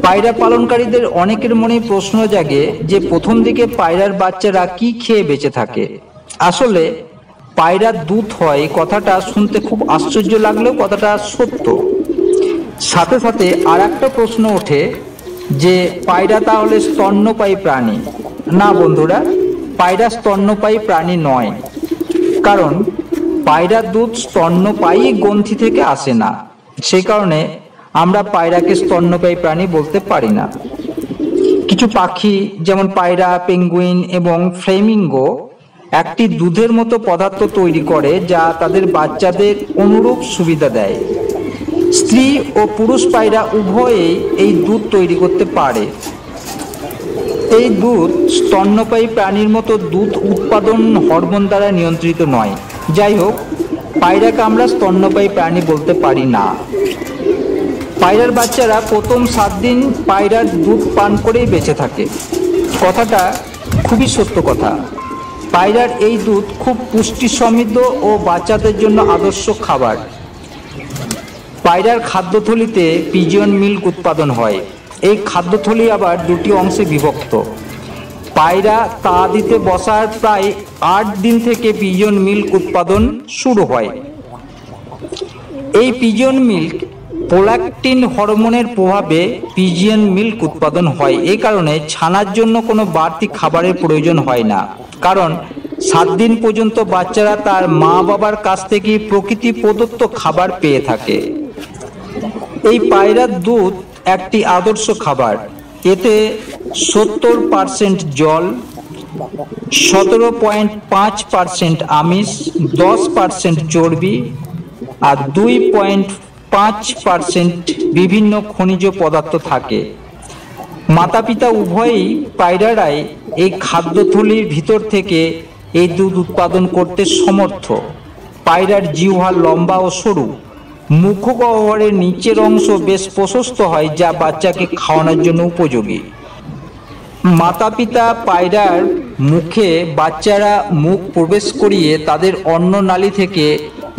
পায়রা পালনকারীদের অনেকের মনেই প্রশ্ন জাগে যে প্রথম দিকে পায়রার বাচ্চারা কি খেয়ে বেঁচে থাকে। আসলে পায়রার দুধ হয় কথাটা শুনতে খুব আশ্চর্য লাগলেও কথাটা সত্য। সাথে সাথে আর একটা প্রশ্ন ওঠে যে পায়রা তাহলে স্তন্যপায়ী প্রাণী? না বন্ধুরা, পায়রা স্তন্যপায়ী প্রাণী নয়। কারণ পায়রার দুধ স্তন্যপায়ী গ্রন্থি থেকে আসে না, সেই কারণে আমরা পায়রাকে স্তন্যপায়ী প্রাণী বলতে পারি না। কিছু পাখি যেমন পায়রা, পেঙ্গুইন এবং ফ্লেমিঙ্গো একটি দুধের মতো পদার্থ তৈরি করে যা তাদের বাচ্চাদের অনুরূপ সুবিধা দেয়। স্ত্রী ও পুরুষ পায়রা উভয়েই এই দুধ তৈরি করতে পারে। এই দুধ স্তন্যপায়ী প্রাণীর মতো দুধ উৎপাদন হরমোন দ্বারা নিয়ন্ত্রিত নয়। যাই হোক, পায়রাকে আমরা স্তন্যপায়ী প্রাণী বলতে পারি না। পায়রার বাচ্চারা প্রথম 7 দিন পায়রার দুধ পান করেই বেঁচে থাকে, কথাটা খুবই সত্য কথা। পায়রার এই দুধ খুব পুষ্টি সমৃদ্ধ ও বাচ্চাদের জন্য আদর্শ খাবার। পায়রার খাদ্যথলিতে পিজিয়ন মিল্ক উৎপাদন হয়। এই খাদ্যথলি আবার দুটি অংশে বিভক্ত। পায়রা তা দিতে বসার প্রায় 8 দিন থেকে পিজিয়ন মিল্ক উৎপাদন শুরু হয়। এই পিজিয়ন মিল্ক প্রোল্যাক্টিন হরমোনের প্রভাবে পিজিয়ন মিল্ক উৎপাদন হয়। এই কারণে ছানার জন্য কোনো বাড়তি খাবারের প্রয়োজন হয় না, কারণ 7 দিন পর্যন্ত বাচ্চারা তার মা বাবার কাছ থেকে প্রকৃতি প্রদত্ত খাবার পেয়ে থাকে। এই পায়রার দুধ একটি আদর্শ খাবার। এতে 70% জল, 17.5% আমিষ, 10% চর্বি আর 2.5% বিভিন্ন খনিজ পদার্থ থাকে। মাতা পিতা উভয়ই পায়রারাই এই খাদ্যথলির ভিতর থেকে এই দুধ উৎপাদন করতে সমর্থ। পায়রার জিহ্বা লম্বা ও সরু। মুখগহ্বরের নিচের অংশ বেশ প্রশস্ত হয়, যা বাচ্চাকে খাওয়ানোর জন্য উপযোগী। মাতা পিতা পায়রার মুখে বাচ্চারা মুখ প্রবেশ করিয়ে তাদের অন্ননালী থেকে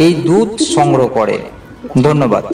এই দুধ সংগ্রহ করে। ধন্যবাদ।